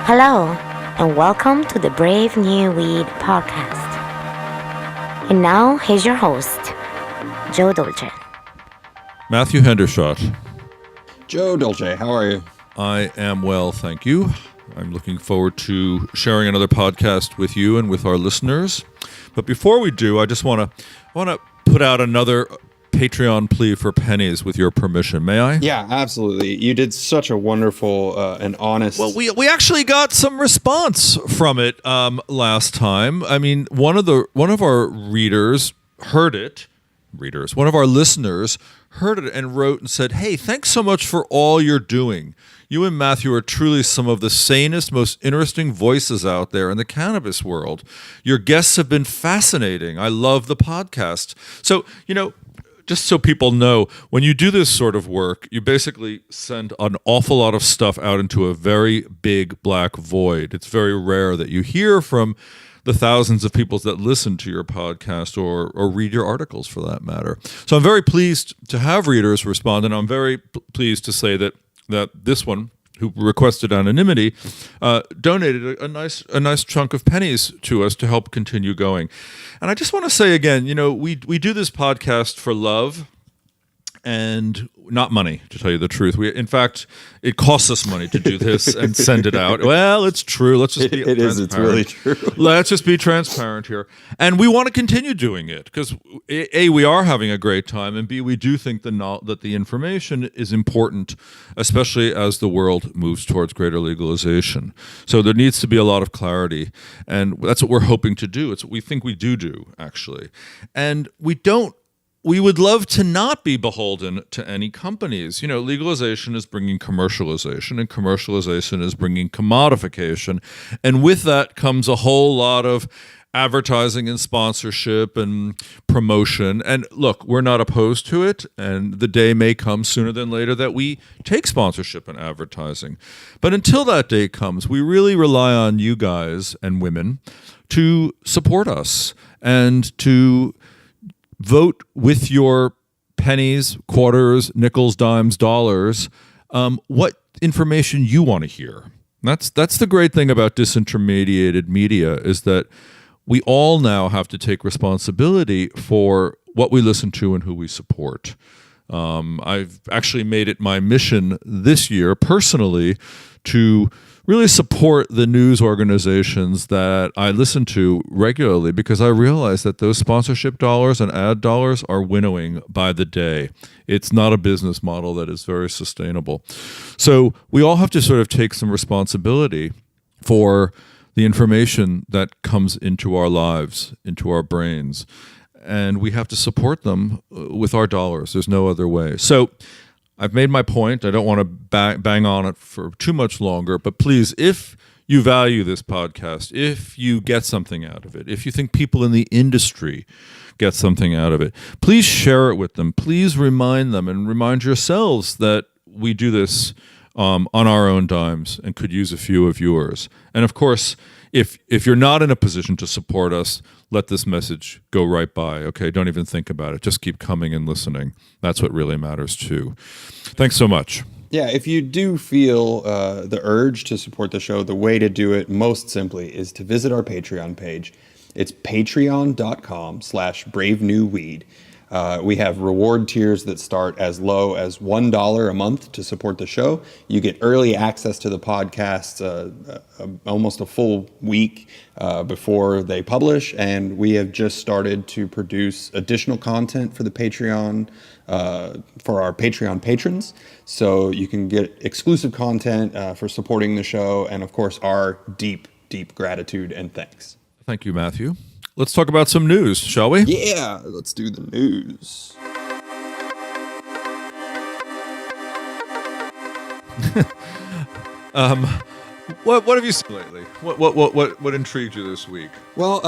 Hello, and welcome to the Brave New Weed podcast. And now, here's your host, Joe Dolce. Matthew Hendershot. Joe Dolce, how are you? I am well, thank you. I'm looking forward to sharing another podcast with you and with our listeners. But before we do, I just want to put out another Patreon plea for pennies with your permission. May I? Yeah, absolutely. You did such a wonderful and honest... Well, we actually got some response from it last time. I mean, one of our readers heard it. One of our listeners heard it and wrote and said, "Hey, thanks so much for all you're doing. You and Matthew are truly some of the sanest, most interesting voices out there in the cannabis world. Your guests have been fascinating. I love the podcast." So, just so people know, when you do this sort of work, you basically send an awful lot of stuff out into a very big black void. It's very rare that you hear from the thousands of people that listen to your podcast or read your articles for that matter. So I'm very pleased to have readers respond, and I'm very pleased to say that this one, who requested anonymity, donated a nice chunk of pennies to us to help continue going. And I just want to say again, we do this podcast for love and not money, to tell you the truth. In fact, it costs us money to do this and send it out. Well, it's true. Let's just be It is. It's really true. Let's just be transparent here. And we want to continue doing it because, A, we are having a great time, and B, we do think that the information is important, especially as the world moves towards greater legalization. So there needs to be a lot of clarity, and that's what we're hoping to do. It's what we think we do, actually. And we would love to not be beholden to any companies. Legalization is bringing commercialization, and commercialization is bringing commodification. And with that comes a whole lot of advertising and sponsorship and promotion. And look, we're not opposed to it, and the day may come sooner than later that we take sponsorship and advertising. But until that day comes, we really rely on you guys and women to support us and to vote with your pennies, quarters, nickels, dimes, dollars, what information you want to hear. That's the great thing about disintermediated media, is that we all now have to take responsibility for what we listen to and who we support. I've actually made it my mission this year, personally, to really support the news organizations that I listen to regularly, because I realize that those sponsorship dollars and ad dollars are winnowing by the day. It's not a business model that is very sustainable. So we all have to sort of take some responsibility for the information that comes into our lives, into our brains, and we have to support them with our dollars. There's no other way. So I've made my point. I don't want to bang on it for too much longer, but please, if you value this podcast, if you get something out of it, if you think people in the industry get something out of it, please share it with them. Please remind them and remind yourselves that we do this on our own dimes and could use a few of yours. And of course, if you're not in a position to support us, let this message go right by, okay? Don't even think about it. Just keep coming and listening. That's what really matters too. Thanks so much. Yeah, if you do feel the urge to support the show, the way to do it most simply is to visit our Patreon page. It's patreon.com/bravenewweed. We have reward tiers that start as low as $1 a month to support the show. You get early access to the podcast almost a full week before they publish, and we have just started to produce additional content for the Patreon, for our Patreon patrons. So you can get exclusive content for supporting the show, and of course our deep, deep gratitude and thanks. Thank you, Matthew. Let's talk about some news, shall we? Yeah, let's do the news. What have you seen lately? What intrigued you this week? Well,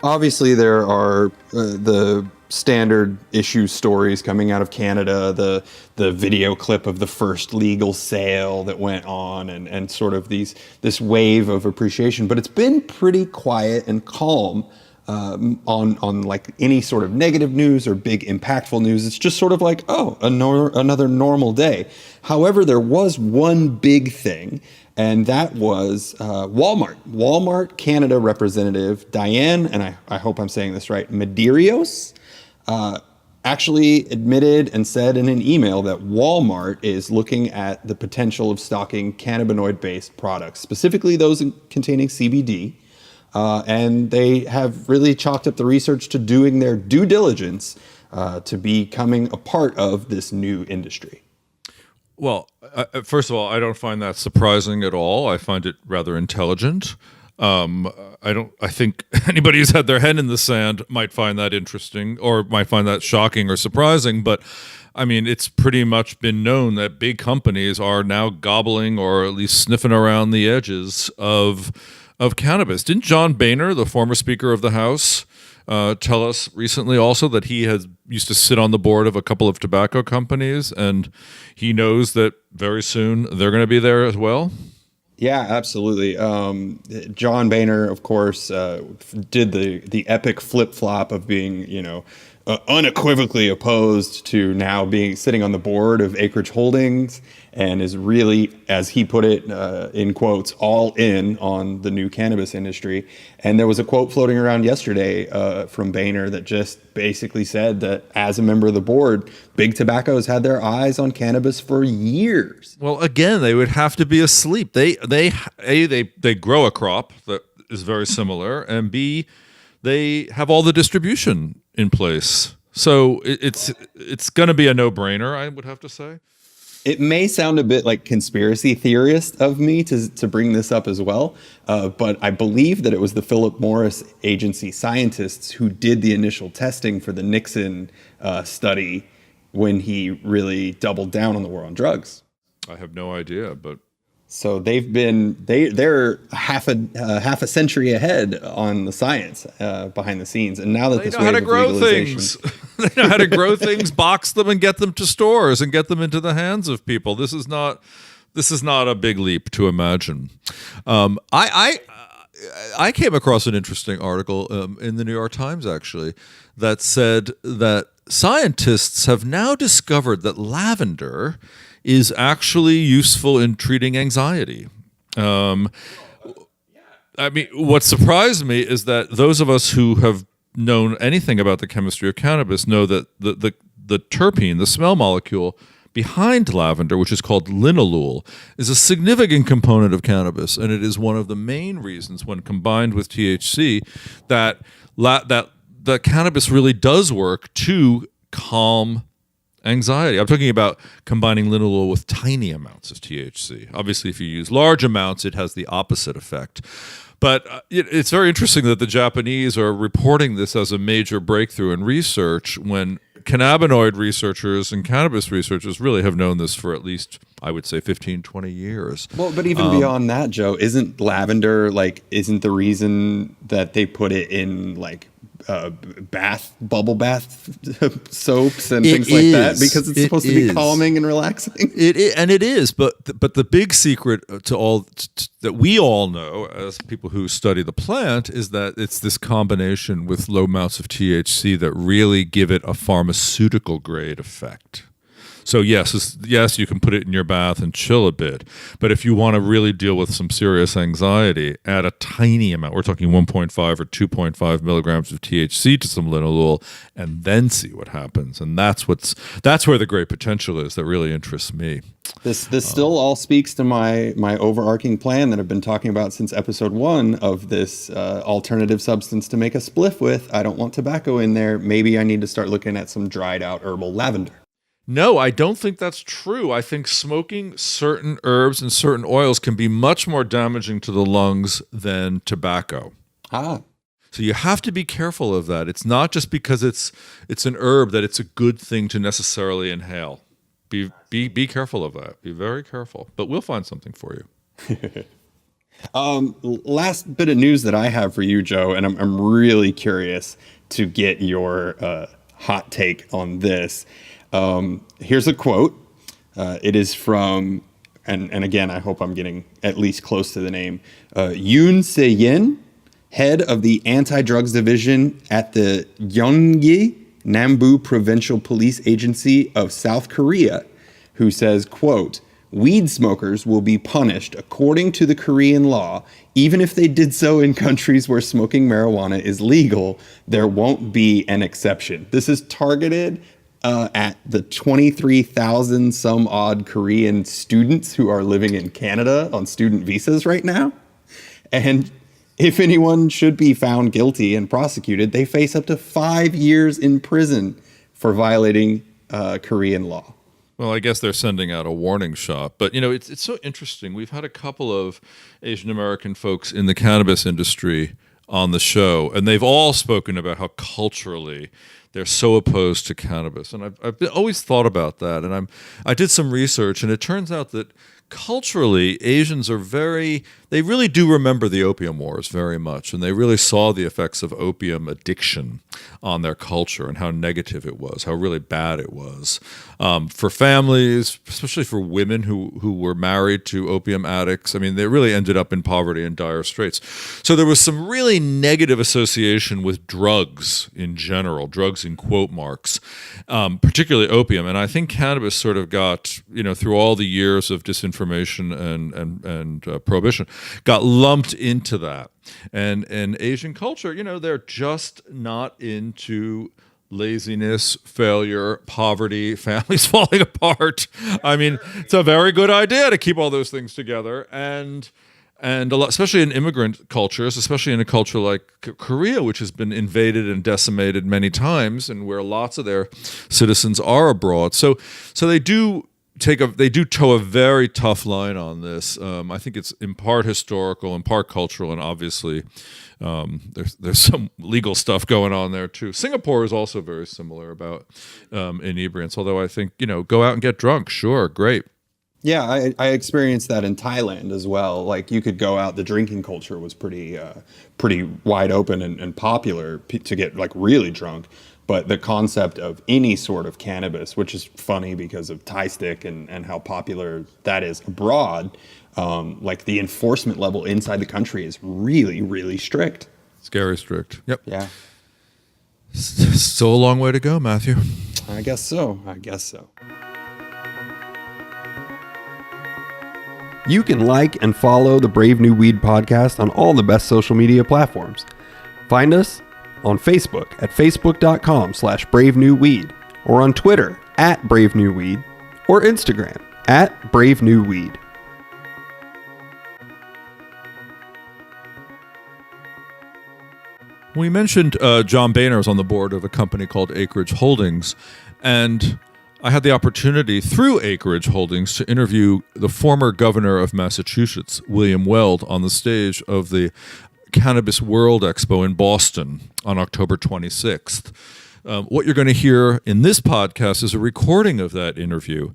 obviously there are the standard issue stories coming out of Canada, the video clip of the first legal sale that went on, and sort of this wave of appreciation. But it's been pretty quiet and calm on like any sort of negative news or big impactful news. It's just sort of like, another normal day. However, there was one big thing, And that was Walmart. Walmart Canada representative Diane, and I hope I'm saying this right, Medeiros, actually admitted and said in an email that Walmart is looking at the potential of stocking cannabinoid-based products, specifically those containing CBD. And they have really chalked up the research to doing their due diligence to becoming a part of this new industry. Well, first of all, I don't find that surprising at all. I find it rather intelligent. I think anybody who's had their head in the sand might find that interesting or might find that shocking or surprising. But I mean, it's pretty much been known that big companies are now gobbling or at least sniffing around the edges of cannabis. Didn't John Boehner, the former Speaker of the House, tell us recently also that he used to sit on the board of a couple of tobacco companies, and he knows that very soon they're going to be there as well? Yeah, absolutely. John Boehner, of course, did the epic flip-flop of being, unequivocally opposed to now being sitting on the board of Acreage Holdings, and is really, as he put it, in quotes, all in on the new cannabis industry. And there was a quote floating around yesterday from Boehner that just basically said that as a member of the board, Big Tobacco has had their eyes on cannabis for years. Well, again, they would have to be asleep. They grow a crop that is very similar, and B, they have all the distribution in place. So it's going to be a no-brainer, I would have to say. It may sound a bit like conspiracy theorist of me to bring this up as well, but I believe that it was the Philip Morris Agency scientists who did the initial testing for the Nixon study when he really doubled down on the war on drugs. I have no idea, but so they're half a century ahead on the science behind the scenes, and now that they know how to grow things, they know how to grow things, box them, and get them to stores and get them into the hands of people. This is not a big leap to imagine. I came across an interesting article in the New York Times actually that said that scientists have now discovered that lavender is actually useful in treating anxiety. I mean, what surprised me is that those of us who have known anything about the chemistry of cannabis know that the terpene, the smell molecule behind lavender, which is called linalool, is a significant component of cannabis, and it is one of the main reasons, when combined with THC, that cannabis really does work to calm anxiety. I'm talking about combining linalool with tiny amounts of THC. Obviously, if you use large amounts, it has the opposite effect. But it's very interesting that the Japanese are reporting this as a major breakthrough in research when cannabinoid researchers and cannabis researchers really have known this for at least, I would say, 15, 20 years. Well, but even beyond that, Joe, isn't lavender, isn't the reason that they put it in, bubble bath soaps and things like that, because it's supposed to be calming and relaxing? It is, but the big secret that we all know as people who study the plant is that it's this combination with low amounts of THC that really give it a pharmaceutical grade effect. So yes, you can put it in your bath and chill a bit. But if you want to really deal with some serious anxiety, add a tiny amount. We're talking 1.5 or 2.5 milligrams of THC to some linalool, and then see what happens. And that's where the great potential is that really interests me. This still all speaks to my overarching plan that I've been talking about since episode 1 of this alternative substance to make a spliff with. I don't want tobacco in there. Maybe I need to start looking at some dried out herbal lavender. No, I don't think that's true. I think smoking certain herbs and certain oils can be much more damaging to the lungs than tobacco. So you have to be careful of that. It's not just because it's an herb that it's a good thing to necessarily inhale. Be careful of that. Be very careful. But we'll find something for you. Last bit of news that I have for you, Joe, and I'm really curious to get your hot take on this. Here's a quote. It is from, and again, I hope I'm getting at least close to the name, Yoon Se-yin, head of the anti-drugs division at the Gyeonggi Nambu Provincial Police Agency of South Korea, who says, quote, weed smokers will be punished according to the Korean law, even if they did so in countries where smoking marijuana is legal. There won't be an exception. This is targeted at the 23,000 some odd Korean students who are living in Canada on student visas right now. And if anyone should be found guilty and prosecuted, they face up to 5 years in prison for violating Korean law. Well, I guess they're sending out a warning shot. But, it's so interesting. We've had a couple of Asian American folks in the cannabis industry on the show, and they've all spoken about how culturally they're so opposed to cannabis. And I've always thought about that. And I did some research, and it turns out that culturally, Asians are they really do remember the opium wars very much, and they really saw the effects of opium addiction on their culture and how negative it was, how really bad it was. For families, especially for women who were married to opium addicts, I mean, they really ended up in poverty and dire straits. So there was some really negative association with drugs in general, drugs in quote marks, particularly opium. And I think cannabis sort of got, through all the years of disinformation and prohibition, got lumped into that. And Asian culture, they're just not into laziness, failure, poverty, families falling apart. I mean, it's a very good idea to keep all those things together. And a lot, especially in immigrant cultures, especially in a culture like Korea, which has been invaded and decimated many times, and where lots of their citizens are abroad. So they do toe a very tough line on this. I think it's in part historical, in part cultural, and obviously there's some legal stuff going on there too. Singapore is also very similar about inebriants, although I think, go out and get drunk, sure, great. Yeah, I experienced that in Thailand as well. Like, you could go out, the drinking culture was pretty wide open and popular to get like really drunk. But the concept of any sort of cannabis, which is funny because of Thai stick and how popular that is abroad, like the enforcement level inside the country is really, really strict. Scary strict. Yep. Yeah. Still a long way to go, Matthew. I guess so. You can like and follow the Brave New Weed podcast on all the best social media platforms. Find us on Facebook at facebook.com/bravenewweed, or on Twitter @bravenewweed, or Instagram @bravenewweed. We mentioned John Bohner is on the board of a company called Acreage Holdings, and I had the opportunity through Acreage Holdings to interview the former governor of Massachusetts, William Weld, on the stage of the Cannabis World Expo in Boston on October 26th. What you're going to hear in this podcast is a recording of that interview.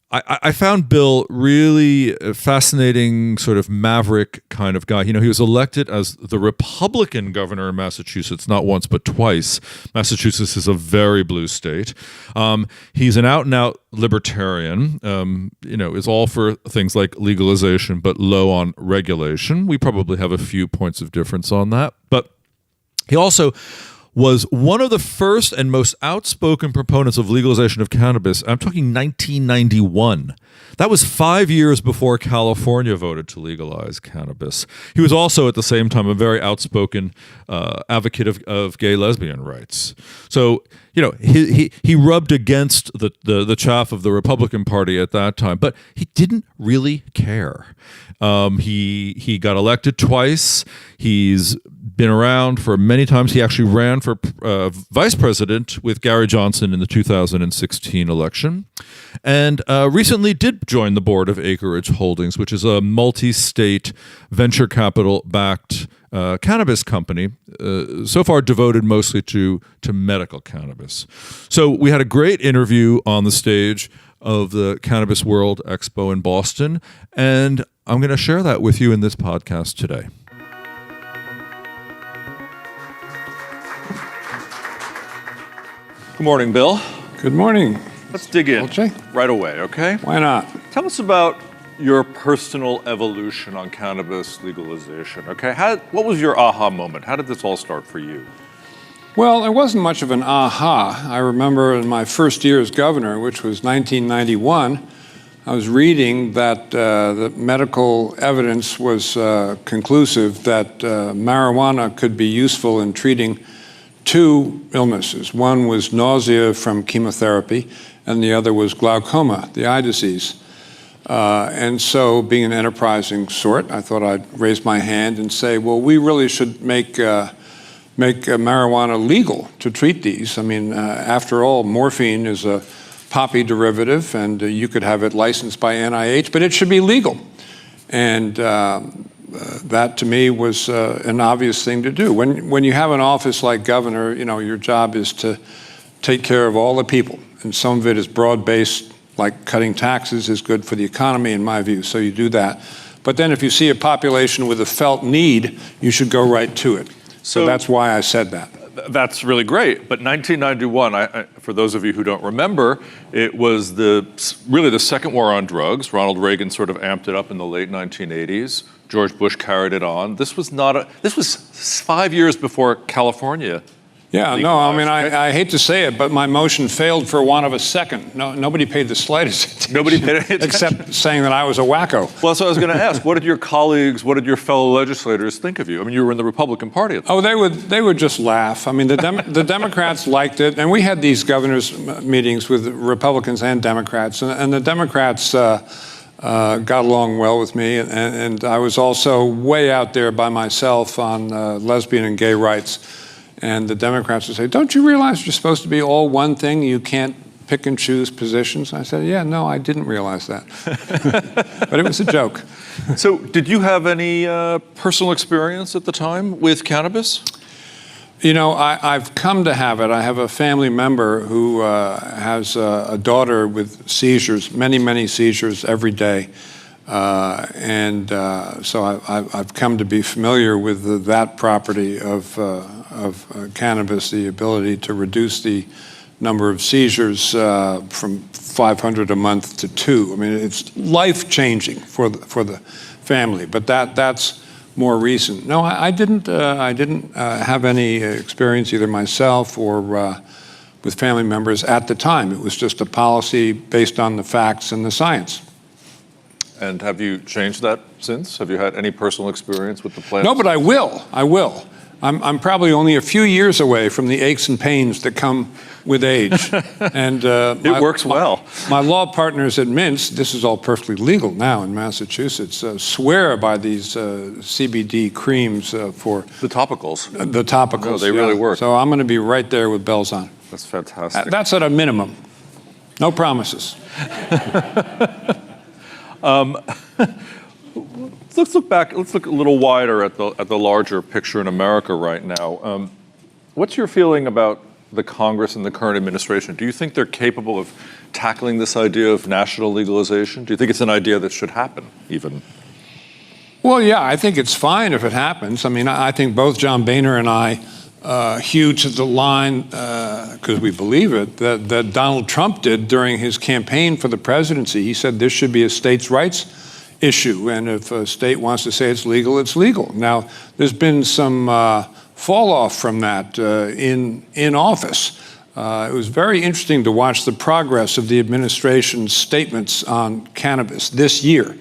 I found Bill really a fascinating, sort of maverick kind of guy. He was elected as the Republican governor of Massachusetts, not once but twice. Massachusetts is a very blue state. He's an out-and-out libertarian, is all for things like legalization but low on regulation. We probably have a few points of difference on that. But he also was one of the first and most outspoken proponents of legalization of cannabis. I'm talking 1991. That was 5 years before California voted to legalize cannabis. He was also, at the same time, a very outspoken advocate of gay lesbian rights. So, he rubbed against the chaff of the Republican Party at that time, but he didn't really care. He got elected twice. He's been around for many times. He actually ran for vice president with Gary Johnson in the 2016 election, and recently did join the board of Acreage Holdings, which is a multi-state venture capital-backed cannabis company, so far devoted mostly to medical cannabis. So we had a great interview on the stage of the Cannabis World Expo in Boston, and I'm going to share that with you in this podcast today. Good morning, Bill. Good morning. Let's dig in right away, okay? Why not? Tell us about your personal evolution on cannabis legalization, okay? What was your aha moment? How did this all start for you? Well, there wasn't much of an aha. I remember in my first year as governor, which was 1991, I was reading that the medical evidence was conclusive that marijuana could be useful in treating two illnesses. One was nausea from chemotherapy, and the other was glaucoma, the eye disease. And so, being an enterprising sort, I thought I'd raise my hand and say, well, we really should make marijuana legal to treat these. I mean, after all, morphine is a poppy derivative, and you could have it licensed by NIH, but it should be legal. And that, to me, was an obvious thing to do. When you have an office like governor, your job is to take care of all the people, and some of it is broad-based, like cutting taxes is good for the economy, in my view, so you do that. But then if you see a population with a felt need, you should go right to it. So that's why I said that. That's really great. But 1991, for those of you who don't remember, it was really the second war on drugs. Ronald Reagan sort of amped it up in the late 1980s. George Bush carried it on. This was 5 years before California. Yeah, no, I mean, I hate to say it, but my motion failed for want of a second. Nobody paid the slightest attention. Nobody paid attention. Except saying that I was a wacko. Well, so I was going to ask, what did your colleagues, what did your fellow legislators think of you? I mean, you were in the Republican Party at the time. Oh, they would just laugh. I mean, the Democrats liked it, and we had these governors' meetings with Republicans and Democrats, and the Democrats got along well with me, and I was also way out there by myself on lesbian and gay rights. And the Democrats would say, don't you realize you're supposed to be all one thing? You can't pick and choose positions? I said, yeah, no, I didn't realize that. But it was a joke. So did you have any personal experience at the time with cannabis? I've come to have it. I have a family member who has a daughter with seizures, many, many seizures every day. So I've come to be familiar with that property of cannabis, the ability to reduce the number of seizures from 500 a month to 2. I mean, it's life-changing for the family, but that's more recent. No, I didn't have any experience either myself or with family members at the time. It was just a policy based on the facts and the science. And have you changed that since? Have you had any personal experience with the plant? No, but I will. I'm probably only a few years away from the aches and pains that come with age. And it works well. My law partners at Mintz, this is all perfectly legal now in Massachusetts, swear by these CBD creams for the topicals. The topicals. No, they really work. So I'm going to be right there with bells on. That's fantastic. That's at a minimum. No promises. Let's look back. Let's look a little wider at the larger picture in America right now. What's your feeling about the Congress and the current administration? Do you think they're capable of tackling this idea of national legalization? Do you think it's an idea that should happen, even? Well, yeah, I think it's fine if it happens. I mean, I think both John Boehner and I hew to the line, because we believe it, that Donald Trump did during his campaign for the presidency. He said this should be a states' rights issue, and if a state wants to say it's legal, it's legal. Now, there's been some fall off from that in office. It was very interesting to watch the progress of the administration's statements on cannabis this year.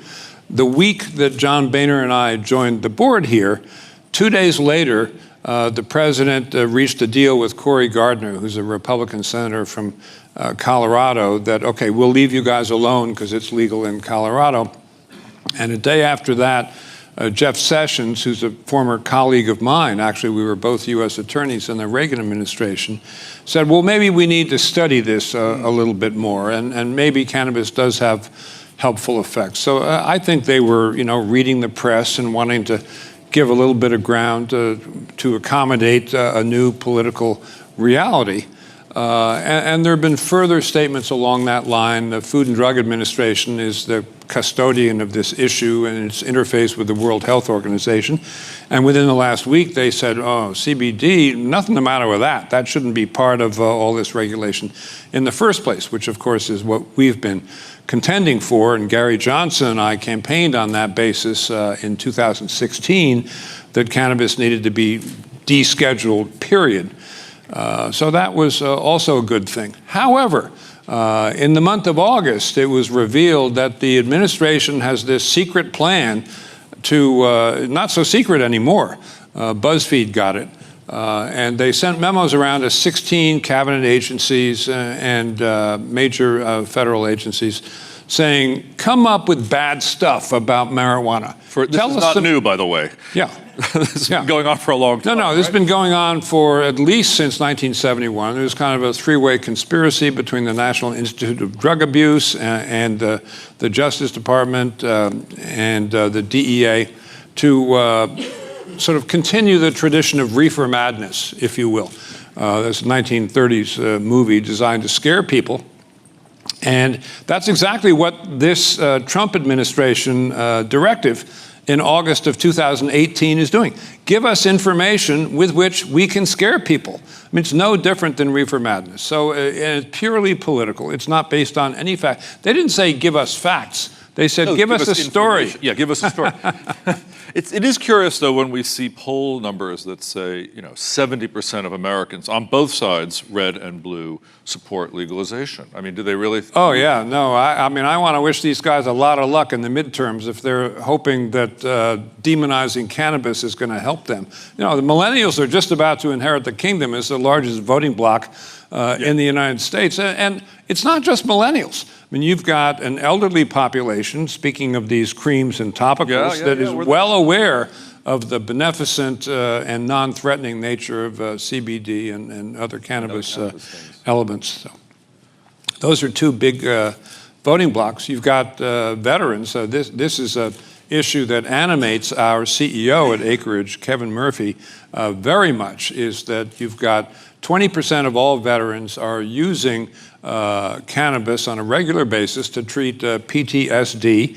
The week that John Boehner and I joined the board here, 2 days later, the president reached a deal with Cory Gardner, who's a Republican senator from Colorado, that, okay, we'll leave you guys alone because it's legal in Colorado. And a day after that, Jeff Sessions, who's a former colleague of mine, actually we were both U.S. attorneys in the Reagan administration, said, well, maybe we need to study this a little bit more, and maybe cannabis does have helpful effects. So I think they were, reading the press and wanting to give a little bit of ground to accommodate a new political reality. And there have been further statements along that line. The Food and Drug Administration is the custodian of this issue and its interface with the World Health Organization. And within the last week, they said, oh, CBD, nothing the matter with that. That shouldn't be part of all this regulation in the first place, which, of course, is what we've been contending for. And Gary Johnson and I campaigned on that basis in 2016, that cannabis needed to be descheduled, period. So that was also a good thing. However, in the month of August, it was revealed that the administration has this secret plan to, not so secret anymore, BuzzFeed got it, and they sent memos around to 16 cabinet agencies and major federal agencies saying, come up with bad stuff about marijuana. This is not new, by the way. Yeah. This has been going on for a long time. No, this has been going on for at least since 1971. There was kind of a three-way conspiracy between the National Institute of Drug Abuse and the Justice Department and the DEA to sort of continue the tradition of reefer madness, if you will. This 1930s movie designed to scare people. And that's exactly what this Trump administration directive in August of 2018 is doing. Give us information with which we can scare people. I mean, it's no different than reefer madness. So it's purely political. It's not based on any fact. They didn't say give us facts. They said give us a story. Yeah, give us a story. It is curious, though, when we see poll numbers that say, 70% of Americans on both sides, red and blue, support legalization. I mean, do they really? Oh, yeah. No, I mean, I want to wish these guys a lot of luck in the midterms if they're hoping that demonizing cannabis is going to help them. The millennials are just about to inherit the kingdom as the largest voting bloc in the United States. And it's not just millennials. I mean, you've got an elderly population, speaking of these creams and topicals, that is well aware of the beneficent and non-threatening nature of CBD and other cannabis elements. So those are two big voting blocks. You've got veterans. This is an issue that animates our CEO at Acreage, Kevin Murphy, very much, is that you've got 20% of all veterans are using cannabis on a regular basis to treat PTSD.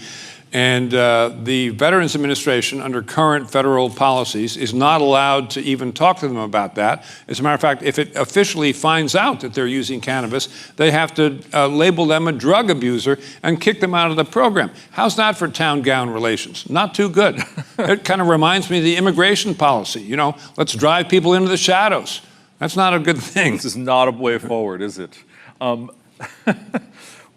And the Veterans Administration, under current federal policies, is not allowed to even talk to them about that. As a matter of fact, if it officially finds out that they're using cannabis, they have to label them a drug abuser and kick them out of the program. How's that for town-gown relations? Not too good. It kind of reminds me of the immigration policy. Let's drive people into the shadows. That's not a good thing. This is not a way forward, is it?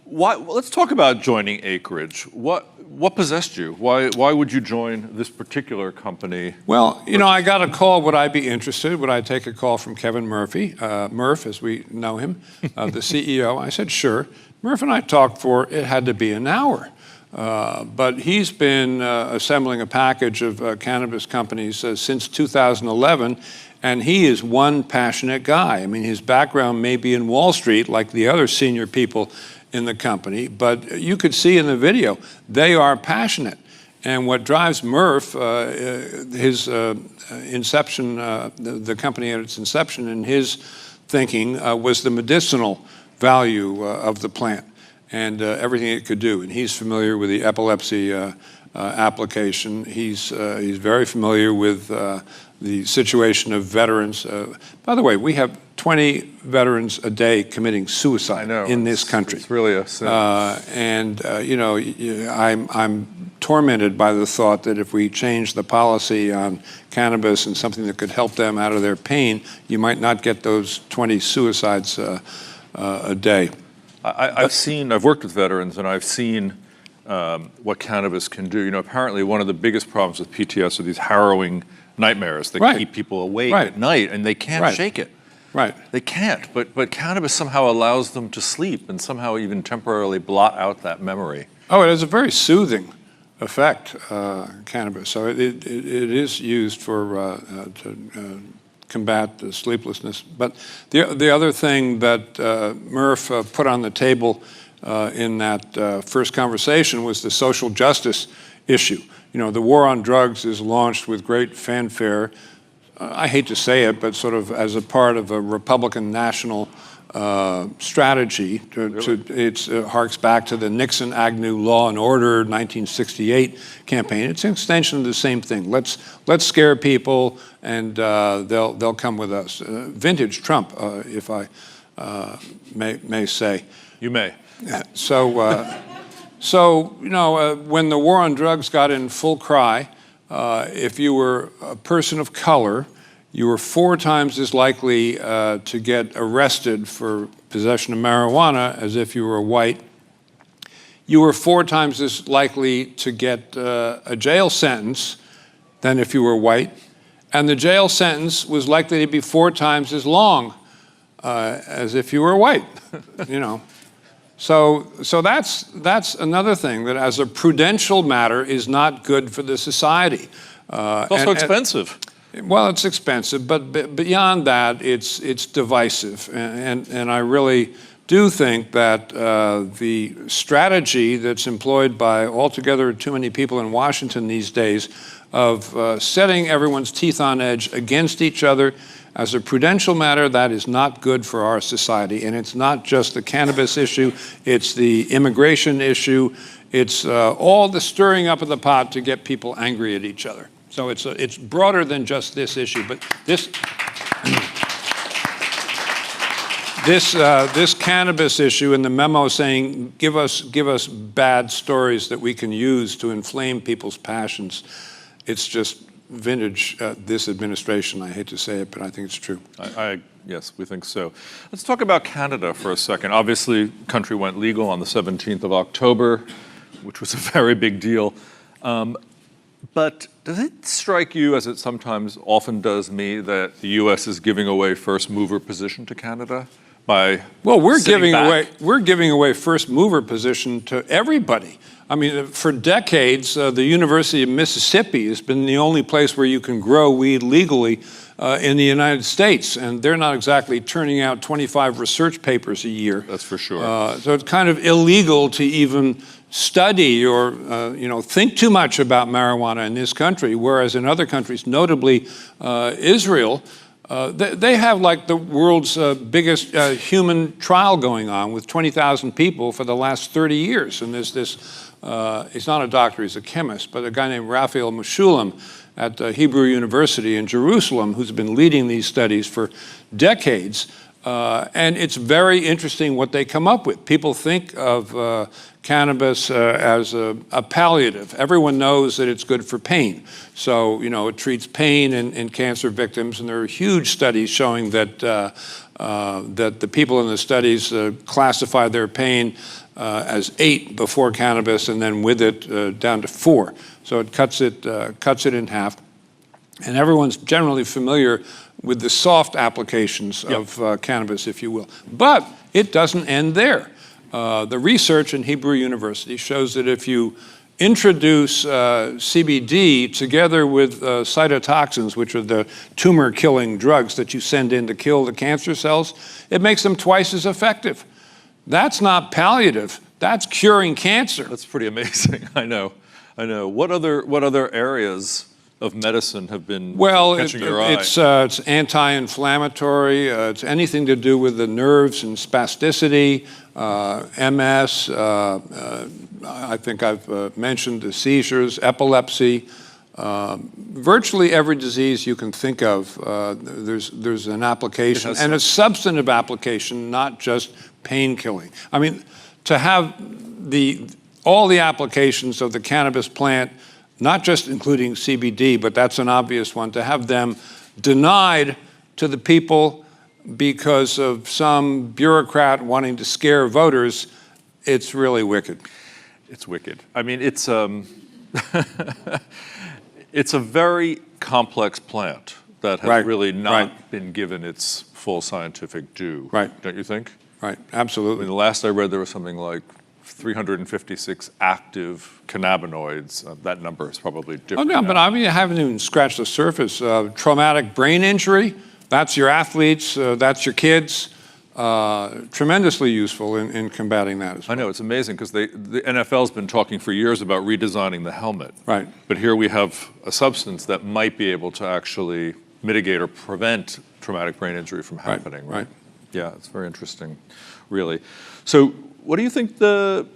Let's talk about joining Acreage. What possessed you? Why would you join this particular company? Well, I got a call. Would I be interested? Would I take a call from Kevin Murphy, Murph, as we know him, the CEO? I said, sure. Murph and I talked for, it had to be an hour. But he's been assembling a package of cannabis companies since 2011, and he is one passionate guy. I mean, his background may be in Wall Street, like the other senior people in the company, but you could see in the video, they are passionate. And what drives Murph, his inception, the company at its inception, and his thinking was the medicinal value of the plant and everything it could do. And he's familiar with the epilepsy application. He's very familiar with the situation of veterans. By the way, we have 20 veterans a day committing suicide in this country. It's really a sin. I'm tormented by the thought that if we change the policy on cannabis and something that could help them out of their pain, you might not get those 20 suicides a day. I've worked with veterans, and I've seen what cannabis can do. Apparently one of the biggest problems with PTS are these harrowing nightmares that keep people awake at night, and they can't shake it. Right. They can't, but cannabis somehow allows them to sleep and somehow even temporarily blot out that memory. Oh, it has a very soothing effect, cannabis. So it is used for to combat the sleeplessness. But the other thing that Murph put on the table in that first conversation was the social justice issue. The war on drugs is launched with great fanfare. I hate to say it, but sort of as a part of a Republican national strategy. It harks back to the Nixon-Agnew Law and Order 1968 campaign. It's an extension of the same thing. Let's scare people, and they'll come with us. Vintage Trump, if I may say. You may. So when the war on drugs got in full cry, if you were a person of color, you were 4 times as likely to get arrested for possession of marijuana as if you were white. You were 4 times as likely to get a jail sentence than if you were white. And the jail sentence was likely to be 4 times as long as if you were white, you know. So that's another thing that as a prudential matter is not good for the society. It's also expensive. Well, it's expensive, but beyond that, it's divisive. And I really do think that the strategy that's employed by altogether too many people in Washington these days of setting everyone's teeth on edge against each other, as a prudential matter, that is not good for our society. And it's not just the cannabis issue, it's the immigration issue, it's all the stirring up of the pot to get people angry at each other. So it's broader than just this issue, but this cannabis issue and the memo saying give us bad stories that we can use to inflame people's passions, it's just vintage this administration. I hate to say it, but I think it's true. Yes, we think so. Let's talk about Canada for a second. Obviously, the country went legal on the 17th of October, which was a very big deal. But does it strike you, as it sometimes often does me, that the U.S. is giving away first mover position to Canada by we're giving away first mover position to everybody. I mean, for decades, the University of Mississippi has been the only place where you can grow weed legally in the United States, and they're not exactly turning out 25 research papers a year. That's for sure. So it's kind of illegal to even study or think too much about marijuana in this country, whereas in other countries, notably Israel, they have like the world's biggest human trial going on with 20,000 people for the last 30 years. And there's this, he's not a doctor, he's a chemist, but a guy named Raphael Mechoulam at Hebrew University in Jerusalem who's been leading these studies for decades. And it's very interesting what they come up with. People think of cannabis as a palliative. Everyone knows that it's good for pain. So, it treats pain in cancer victims, and there are huge studies showing that that the people in the studies classify their pain as 8 before cannabis, and then with it down to 4. So it cuts it in half. And everyone's generally familiar with the soft applications of cannabis, if you will. But it doesn't end there. The research in Hebrew University shows that if you introduce CBD together with cytotoxins, which are the tumor-killing drugs that you send in to kill the cancer cells, it makes them twice as effective. That's not palliative. That's curing cancer. That's pretty amazing. I know. What other areas of medicine have been catching your eye? It's anti-inflammatory. It's anything to do with the nerves and spasticity, MS. I think I've mentioned the seizures, epilepsy. Virtually every disease you can think of, there's an application, and a substantive application, not just pain killing. I mean, to have all the applications of the cannabis plant, not just including CBD, but that's an obvious one, to have them denied to the people because of some bureaucrat wanting to scare voters, it's really wicked. It's wicked. I mean, it's it's a very complex plant that has really not been given its full scientific due. Right. Don't you think? Right, absolutely. I mean, the last I read, there was something like 356 active cannabinoids. That number is probably different. Oh, no, but I mean, I haven't even scratched the surface. Traumatic brain injury, that's your athletes, that's your kids. Tremendously useful in combating that as well. I know, it's amazing because the NFL's been talking for years about redesigning the helmet. Right. But here we have a substance that might be able to actually mitigate or prevent traumatic brain injury from happening. Right. Yeah, it's very interesting, really. So what do you think the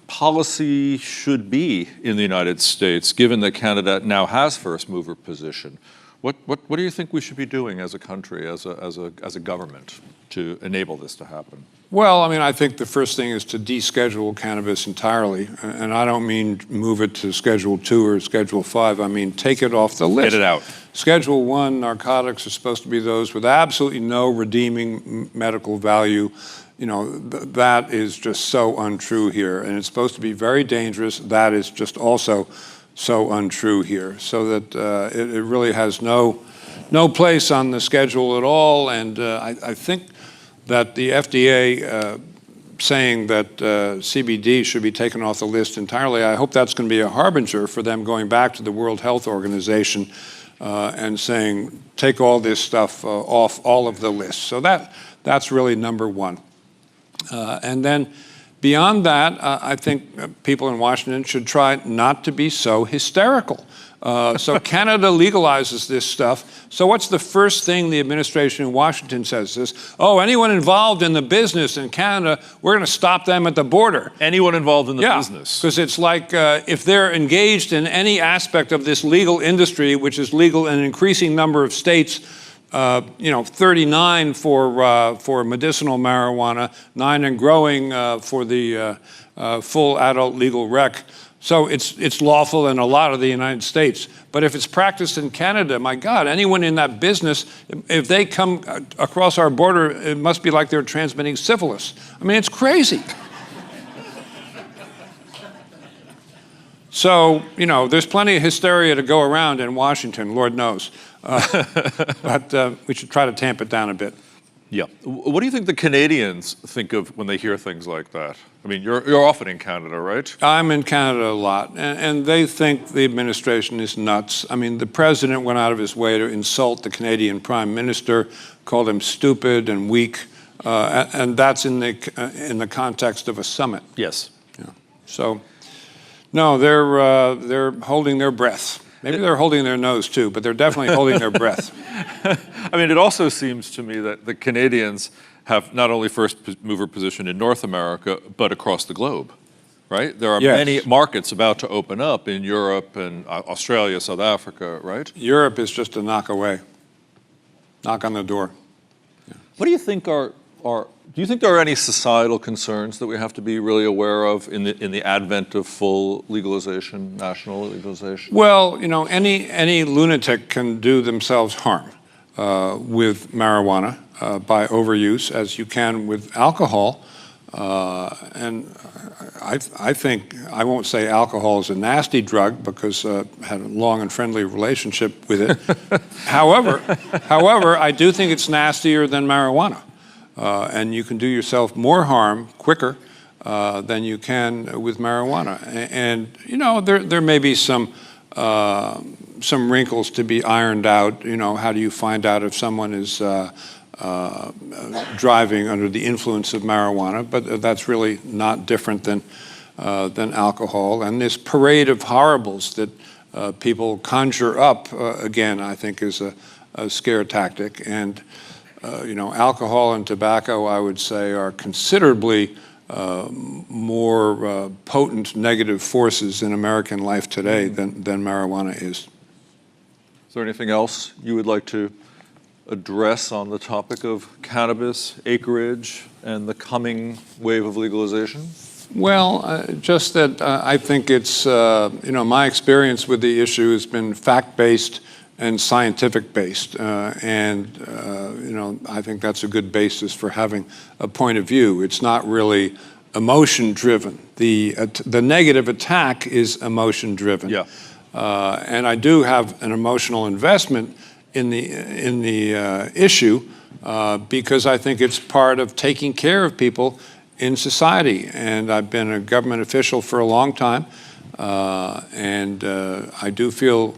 policy should be in the United States, given that Canada now has first mover position? What do you think we should be doing as a country, as a government, to enable this to happen? Well, I mean, I think the first thing is to deschedule cannabis entirely. And I don't mean move it to Schedule 2 or Schedule 5. I mean, take it off the list. Get it out. Schedule 1 narcotics are supposed to be those with absolutely no redeeming medical value. You know, that is just so untrue here. And it's supposed to be very dangerous. That is just also so untrue here. So that it really has no place on the schedule at all. And I think that the FDA saying that CBD should be taken off the list entirely, I hope that's going to be a harbinger for them going back to the World Health Organization and saying, take all this stuff off all of the lists. So that's really number one. And then beyond that, I think people in Washington should try not to be so hysterical. So Canada legalizes this stuff. So what's the first thing the administration in Washington says? Is, oh, anyone involved in the business in Canada, we're going to stop them at the border. Anyone involved in the business. Because it's like if they're engaged in any aspect of this legal industry, which is legal in an increasing number of states, 39 for medicinal marijuana, 9 and growing for the full adult legal rec. So it's lawful in a lot of the United States. But if it's practiced in Canada, my God, anyone in that business, if they come across our border, it must be like they're transmitting syphilis. I mean, it's crazy. So, there's plenty of hysteria to go around in Washington, Lord knows. But we should try to tamp it down a bit. Yeah. What do you think the Canadians think of when they hear things like that? I mean, you're often in Canada, right? I'm in Canada a lot, and they think the administration is nuts. I mean, the president went out of his way to insult the Canadian prime minister, called him stupid and weak, and that's in the context of a summit. Yes. Yeah. So, no, they're holding their breath. Maybe they're holding their nose too, but they're definitely holding their breath. I mean, it also seems to me that the Canadians have not only first mover position in North America, but across the globe, right? There are many markets about to open up in Europe and Australia, South Africa, right? Europe is just a knock away. Knock on the door. Yeah. What do you think do you think there are any societal concerns that we have to be really aware of in the advent of full legalization, national legalization? Well, any lunatic can do themselves harm with marijuana by overuse, as you can with alcohol. And I think, I won't say alcohol is a nasty drug because I had a long and friendly relationship with it. However, I do think it's nastier than marijuana. And you can do yourself more harm quicker than you can with marijuana. And there may be some wrinkles to be ironed out. How do you find out if someone is driving under the influence of marijuana? But that's really not different than alcohol. And this parade of horribles that people conjure up again, I think, is a scare tactic. And alcohol and tobacco, I would say, are considerably more potent negative forces in American life today than marijuana is. Is there anything else you would like to address on the topic of cannabis, Acreage, and the coming wave of legalization? Well, just that I think it's, my experience with the issue has been fact-based and scientific-based, I think that's a good basis for having a point of view. It's not really emotion-driven. The negative attack is emotion-driven. Yeah. And I do have an emotional investment in the issue because I think it's part of taking care of people in society. And I've been a government official for a long time. And I do feel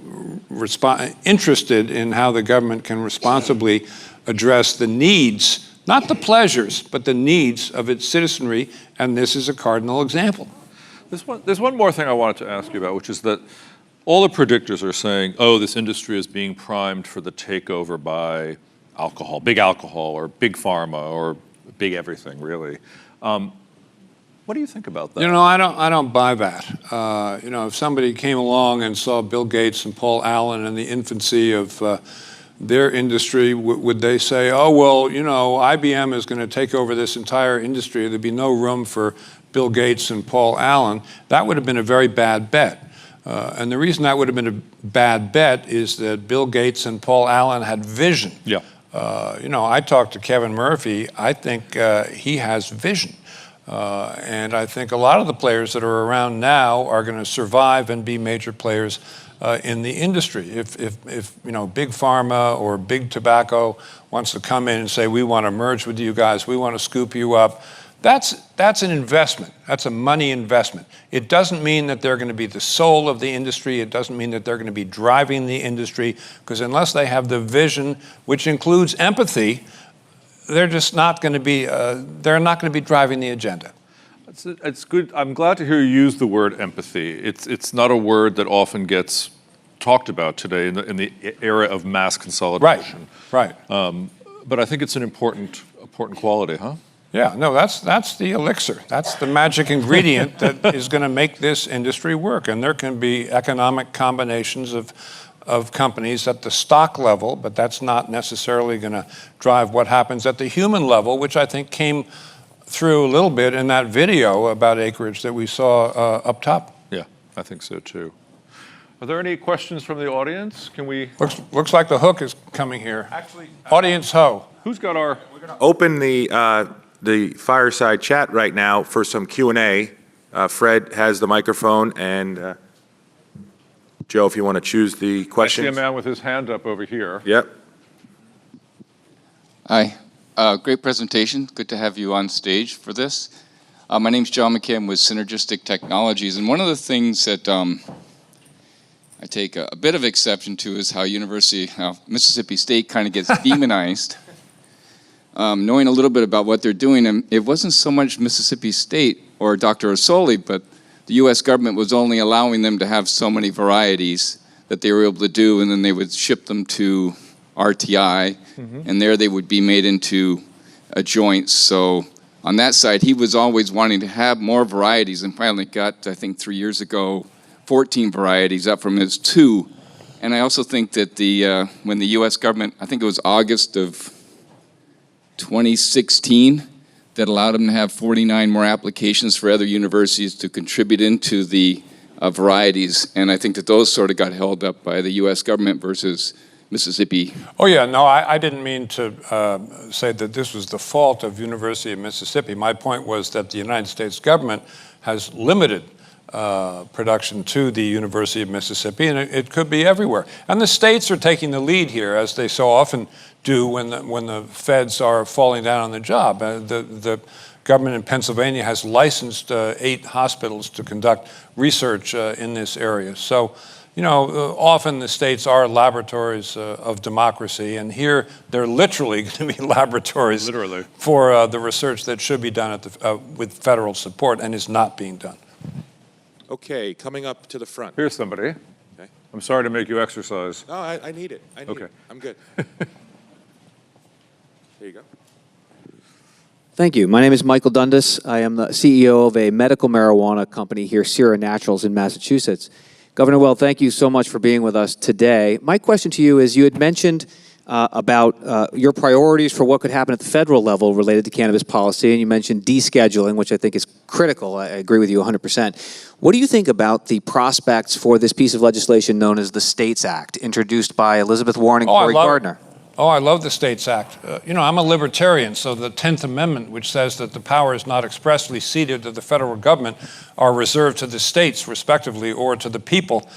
interested in how the government can responsibly address the needs, not the pleasures, but the needs of its citizenry, and this is a cardinal example. There's one more thing I wanted to ask you about, which is that all the predictors are saying, oh, this industry is being primed for the takeover by alcohol, or big pharma, or big everything, really. What do you think about that? You know, I don't buy that. You know, if somebody came along and saw Bill Gates and Paul Allen in the infancy of their industry, would they say, oh, well, you know, IBM is going to take over this entire industry. There'd be no room for Bill Gates and Paul Allen. That would have been a very bad bet. And the reason that would have been a bad bet is that Bill Gates and Paul Allen had vision. Yeah. You know, I talked to Kevin Murphy. I think he has vision. And I think a lot of the players that are around now are going to survive and be major players in the industry. If you know, big pharma or big tobacco wants to come in and say, we want to merge with you guys, we want to scoop you up, that's an investment. That's a money investment. It doesn't mean that they're going to be the soul of the industry. It doesn't mean that they're going to be driving the industry, because unless they have the vision, which includes empathy, they're just not going to be. They're not going to be driving the agenda. It's good. I'm glad to hear you use the word empathy. It's not a word that often gets talked about today in the era of mass consolidation. Right. But I think it's an important quality, huh? Yeah. No, that's the elixir. That's the magic ingredient that is going to make this industry work. And there can be economic combinations of companies at the stock level, but that's not necessarily going to drive what happens at the human level, which I think came through a little bit in that video about Acreage that we saw up top. Yeah, I think so too. Are there any questions from the audience? Can we? Looks like the hook is coming here. Actually, audience ho. Who's got our? Open the fireside chat right now for some Q&A. Fred has the microphone, and Joe, if you want to choose the questions. I see a man with his hand up over here. Yep. Hi. Great presentation. Good to have you on stage for this. My name's John McKim with Synergistic Technologies, and one of the things that I take a bit of exception to is how Mississippi State kind of gets demonized. Knowing a little bit about what they're doing, and it wasn't so much Mississippi State or Dr. Osoli, but the U.S. government was only allowing them to have so many varieties that they were able to do, and then they would ship them to RTI, and there they would be made into a joint. So on that side, he was always wanting to have more varieties, and finally got, I think 3 years ago, 14 varieties up from his 2. And I also think that when the U.S. government, I think it was August of 2016, that allowed him to have 49 more applications for other universities to contribute into the varieties. And I think that those sort of got held up by the U.S. government versus Mississippi. Oh yeah, no, I didn't mean to say that this was the fault of University of Mississippi. My point was that the United States government has limited production to the University of Mississippi, and it could be everywhere. And the states are taking the lead here, as they so often do when the feds are falling down on the job. The government in Pennsylvania has licensed 8 hospitals to conduct research in this area. So, you know, often the states are laboratories of democracy, and here they're literally going to be laboratories for the research that should be done with federal support and is not being done. Okay, coming up to the front. Here's somebody. Okay. I'm sorry to make you exercise. No, I need it. I need Okay. it. I'm good. There you go. Thank you. My name is Michael Dundas. I am the CEO of a medical marijuana company here, Sierra Naturals in Massachusetts. Governor Weld, thank you so much for being with us today. My question to you is, you had mentioned about your priorities for what could happen at the federal level related to cannabis policy, and you mentioned descheduling, which I think is critical. I agree with you 100%. What do you think about the prospects for this piece of legislation known as the States Act, introduced by Elizabeth Warren and Cory Gardner? Oh, I love the States Act. You know, I'm a libertarian, so the 10th Amendment, which says that the powers not expressly ceded to the federal government are reserved to the states, respectively, or to the people,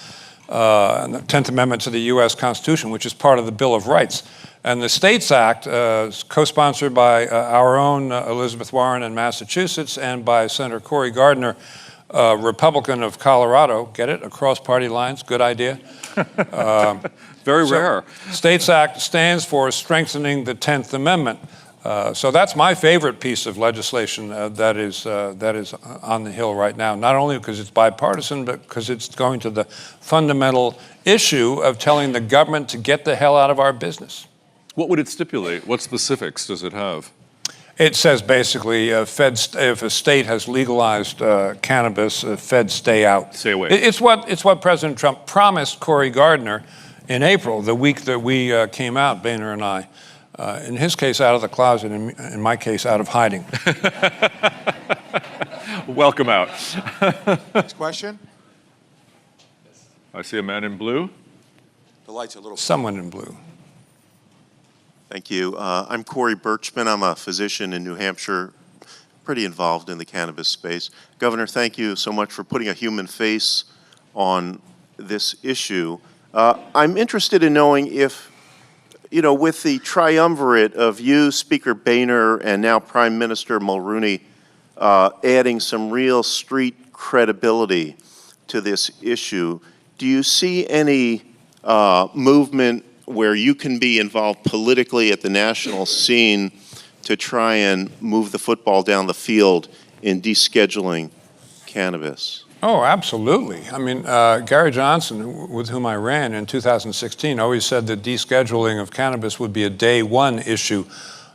and the 10th Amendment to the U.S. Constitution, which is part of the Bill of Rights. And the States Act, co-sponsored by our own Elizabeth Warren in Massachusetts and by Senator Cory Gardner, Republican of Colorado. Get it? Across party lines. Good idea. Very rare. States Act stands for strengthening the 10th Amendment. So that's my favorite piece of legislation that is on the Hill right now, not only because it's bipartisan, but because it's going to the fundamental issue of telling the government to get the hell out of our business. What would it stipulate? What specifics does it have? It says basically, if a state has legalized cannabis, feds stay out. Stay away. It's what President Trump promised Cory Gardner in April, the week that we came out, Boehner and I. In his case, out of the closet. In my case, out of hiding. Welcome out. Next question? I see a man in blue. The light's a little... Someone in blue. Thank you. I'm Corey Birchman. I'm a physician in New Hampshire, pretty involved in the cannabis space. Governor, thank you so much for putting a human face on this issue. I'm interested in knowing if, you know, with the triumvirate of you, Speaker Boehner, and now Prime Minister Mulroney adding some real street credibility to this issue, do you see any movement where you can be involved politically at the national scene to try and move the football down the field in descheduling cannabis? Oh, absolutely. I mean, Gary Johnson, with whom I ran in 2016, always said that descheduling of cannabis would be a day one issue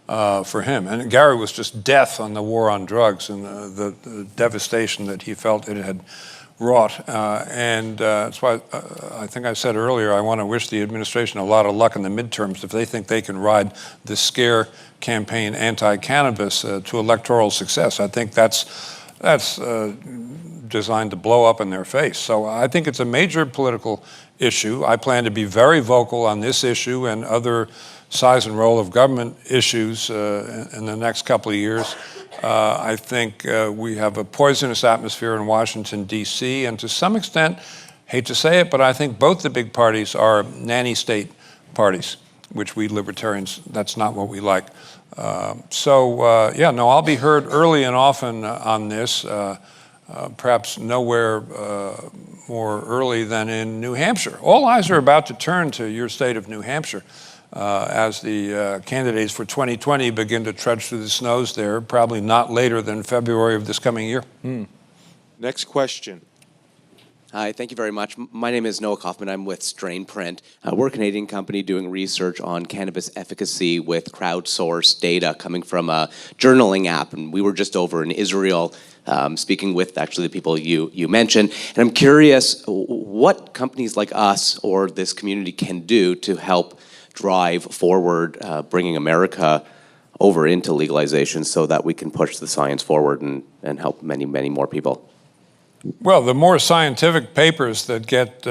for him. And Gary was just death on the war on drugs and the devastation that he felt it had wrought. And that's why I think I said earlier, I want to wish the administration a lot of luck in the midterms if they think they can ride the scare campaign anti-cannabis to electoral success. I think that's designed to blow up in their face. So I think it's a major political issue. I plan to be very vocal on this issue and other size and role of government issues in the next couple of years. I think we have a poisonous atmosphere in Washington, D.C., and to some extent, hate to say it, but I think both the big parties are nanny state parties, which we libertarians, that's not what we like. I'll be heard early and often on this, perhaps nowhere more early than in New Hampshire. All eyes are about to turn to your state of New Hampshire. As the candidates for 2020 begin to trudge through the snows there, probably not later than February of this coming year. Next question. Hi, thank you very much. My name is Noah Kaufman. I'm with Strain Print. We're a Canadian company doing research on cannabis efficacy with crowdsourced data coming from a journaling app. And we were just over in Israel speaking with actually the people you mentioned. And I'm curious what companies like us or this community can do to help drive forward bringing America over into legalization so that we can push the science forward and help many, many more people. Well, the more scientific papers that get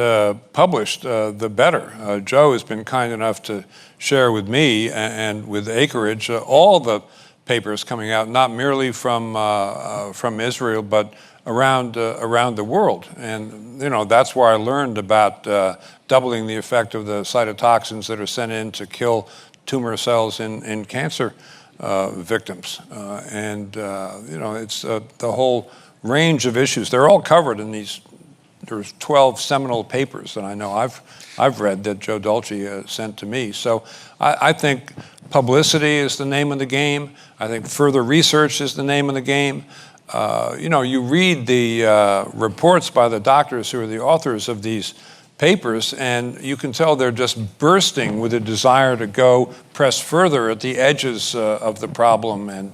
published, the better. Joe has been kind enough to share with me and with Acreage all the papers coming out, not merely from Israel, but around the world. And, you know, that's where I learned about doubling the effect of the cytotoxins that are sent in to kill tumor cells in cancer victims. It's the whole range of issues. They're all covered in there's 12 seminal papers that I know I've read that Joe Dolce sent to me. So I think publicity is the name of the game. I think further research is the name of the game. You read the reports by the doctors who are the authors of these papers, and you can tell they're just bursting with a desire to go press further at the edges of the problem and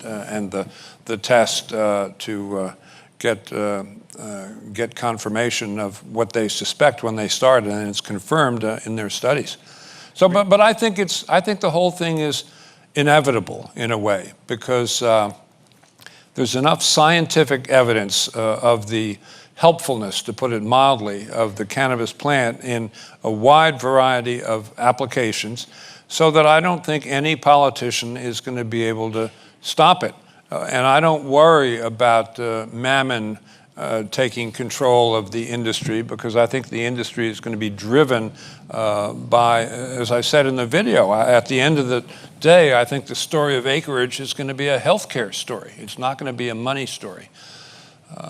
the test to get confirmation of what they suspect when they start, and it's confirmed in their studies. So, but I think the whole thing is inevitable in a way because there's enough scientific evidence of the helpfulness, to put it mildly, of the cannabis plant in a wide variety of applications, so that I don't think any politician is going to be able to stop it. And I don't worry about mammon taking control of the industry, because I think the industry is going to be driven by, as I said in the video, at the end of the day, I think the story of Acreage is going to be a healthcare story. It's not going to be a money story.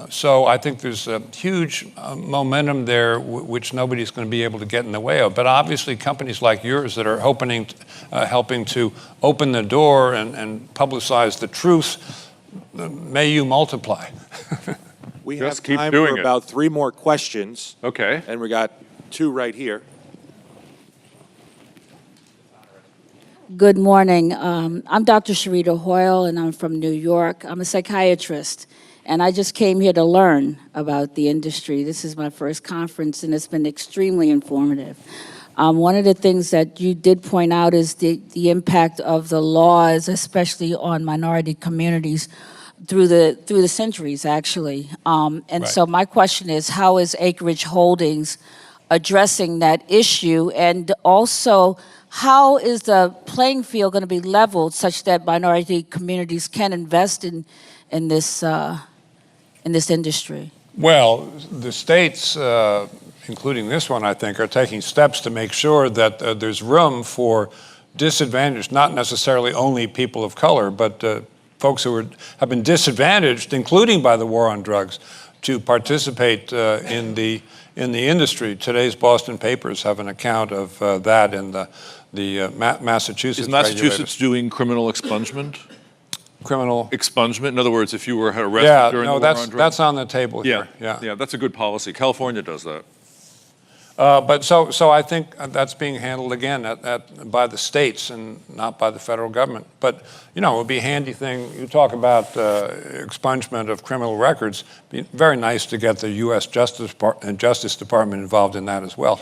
So I think there's a huge momentum there which nobody's going to be able to get in the way of. But obviously companies like yours that are helping to open the door and publicize the truth, may you multiply. We Just have keep time doing for it. about 3 more questions. Okay. And we got 2 right here. Good morning. I'm Dr. Sharita Hoyle, and I'm from New York. I'm a psychiatrist, and I just came here to learn about the industry. This is my first conference, and it's been extremely informative. One of the things that you did point out is the impact of the laws, especially on minority communities, through the centuries, actually. So my question is, how is Acreage Holdings addressing that issue, and also how is the playing field going to be leveled such that minority communities can invest in this industry? Well, the states, including this one, I think, are taking steps to make sure that there's room for disadvantaged, not necessarily only people of color, but folks who have been disadvantaged, including by the war on drugs, to participate in the industry. Today's Boston papers have an account of that in the Massachusetts. Is Massachusetts doing criminal expungement? Criminal expungement. In other words, if you were arrested during the war on drugs. That's on the table here. Yeah, that's a good policy. California does that. But so I think that's being handled again by the states and not by the federal government. But it would be a handy thing. You talk about expungement of criminal records. It'd be very nice to get the U.S. Justice Department involved in that as well.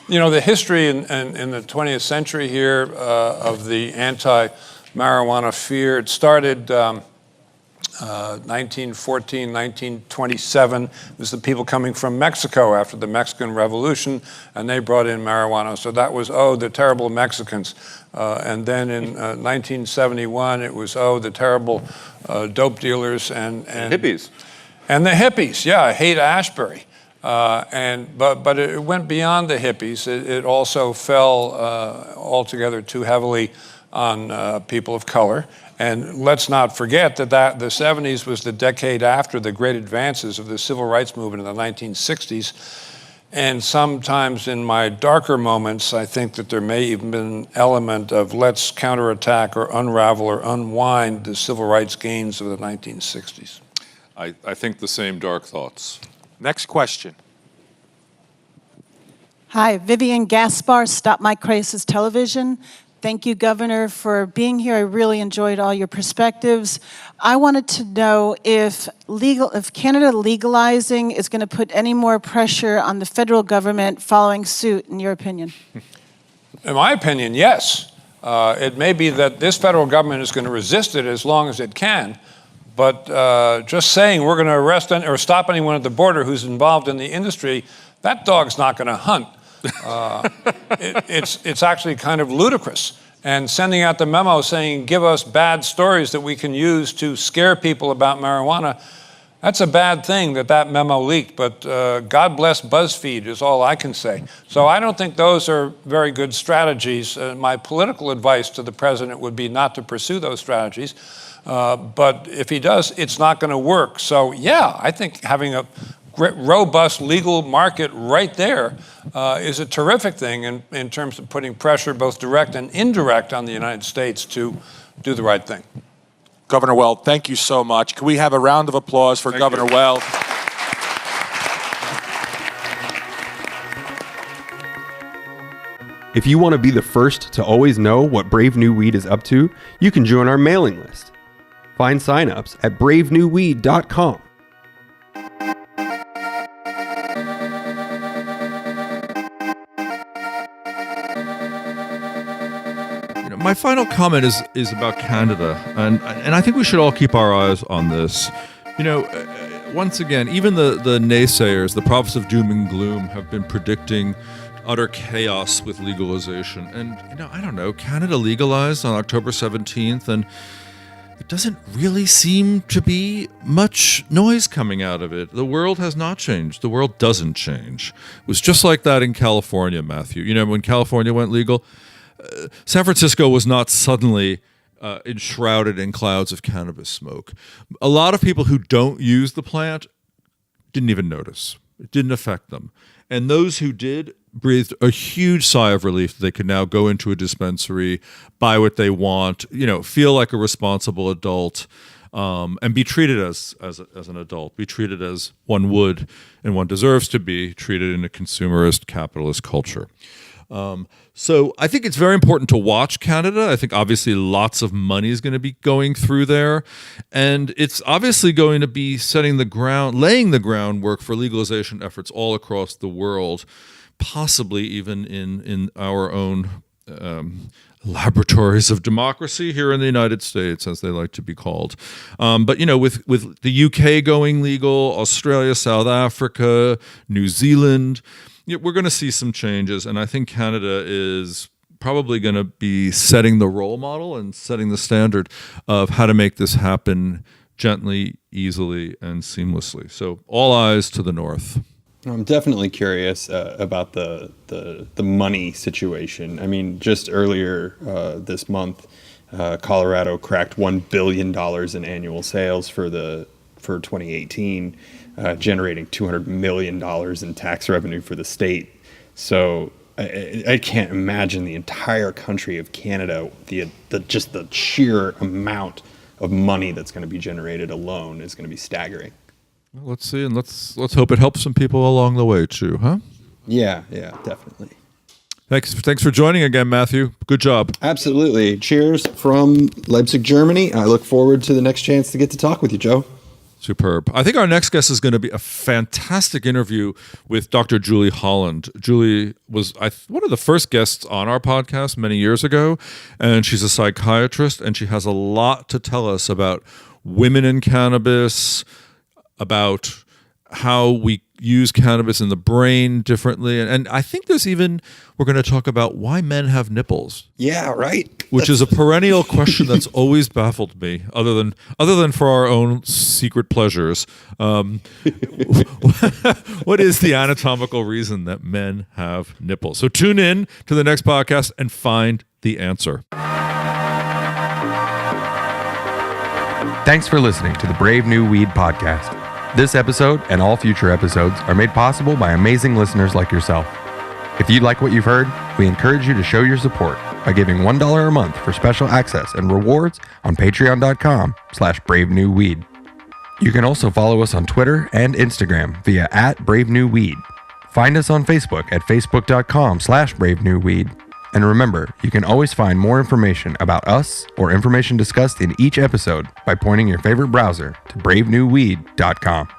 The history in the 20th century here of the anti-marijuana fear. It started 1914, 1927. It was the people coming from Mexico after the Mexican Revolution, and they brought in marijuana. So that was, the terrible Mexicans. And then in 1971, it was, the terrible dope dealers and hippies. And the hippies, yeah, Haight-Ashbury. But it went beyond the hippies. It also fell altogether too heavily on people of color. And let's not forget that the 70s was the decade after the great advances of the civil rights movement in the 1960s. And sometimes in my darker moments, I think that there may even been an element of let's counterattack or unravel or unwind the civil rights gains of the 1960s. I think the same dark thoughts. Next question. Hi, Vivian Gaspar, Stop My Crisis Television. Thank you, Governor, for being here. I really enjoyed all your perspectives. I wanted to know if Canada legalizing is going to put any more pressure on the federal government following suit, in your opinion. In my opinion, yes. It may be that this federal government is going to resist it as long as it can, but just saying we're going to arrest or stop anyone at the border who's involved in the industry, that dog's not going to hunt. It's actually kind of ludicrous. And sending out the memo saying, give us bad stories that we can use to scare people about marijuana, that's a bad thing that memo leaked. But God bless BuzzFeed is all I can say. So I don't think those are very good strategies. My political advice to the president would be not to pursue those strategies. But if he does, it's not going to work. So yeah, I think having a robust legal market right there is a terrific thing in terms of putting pressure, both direct and indirect, on the United States to do the right thing. Governor Weld, thank you so much. Can we have a round of applause for Governor Weld? If you want to be the first to always know what Brave New Weed is up to, you can join our mailing list. Find signups at bravenewweed.com. My final comment is about Canada, and I think we should all keep our eyes on this. Once again, even the naysayers, the prophets of doom and gloom, have been predicting utter chaos with legalization. And I don't know, Canada legalized on October 17th, and it doesn't really seem to be much noise coming out of it. The world has not changed. The world doesn't change. It was just like that in California, Matthew. When California went legal, San Francisco was not suddenly enshrouded in clouds of cannabis smoke. A lot of people who don't use the plant didn't even notice. It didn't affect them. And those who did breathed a huge sigh of relief that they could now go into a dispensary, buy what they want, feel like a responsible adult, and be treated as an adult, be treated as one would and one deserves to be treated in a consumerist capitalist culture. So I think it's very important to watch Canada. I think obviously lots of money is going to be going through there. And it's obviously going to be laying the groundwork for legalization efforts all across the world, possibly even in our own laboratories of democracy here in the United States, as they like to be called. But, with the UK going legal, Australia, South Africa, New Zealand, we're going to see some changes. And I think Canada is probably going to be setting the role model and setting the standard of how to make this happen gently, easily, and seamlessly. So all eyes to the north. I'm definitely curious about the money situation. I mean, just earlier this month, Colorado cracked $1 billion in annual sales for 2018, generating $200 million in tax revenue for the state. So I can't imagine the entire country of Canada, the sheer amount of money that's going to be generated alone is going to be staggering. Well, let's see, and let's hope it helps some people along the way too, huh? Yeah, definitely. Thanks for joining again, Matthew. Good job. Absolutely. Cheers from Leipzig, Germany. I look forward to the next chance to get to talk with you, Joe. Superb. I think our next guest is going to be a fantastic interview with Dr. Julie Holland. Julie was one of the first guests on our podcast many years ago, and she's a psychiatrist, and she has a lot to tell us about women in cannabis, about how we use cannabis in the brain differently. And I think we're going to talk about why men have nipples. Yeah, right. Which is a perennial question that's always baffled me, other than for our own secret pleasures. What is the anatomical reason that men have nipples? So tune in to the next podcast and find the answer. Thanks for listening to the Brave New Weed podcast. This episode and all future episodes are made possible by amazing listeners like yourself. If you like what you've heard, we encourage you to show your support by giving $1 a month for special access and rewards on patreon.com/bravenewweed. You can also follow us on Twitter and Instagram via @bravenewweed. Find us on Facebook at facebook.com/bravenewweed. And remember, you can always find more information about us or information discussed in each episode by pointing your favorite browser to bravenewweed.com.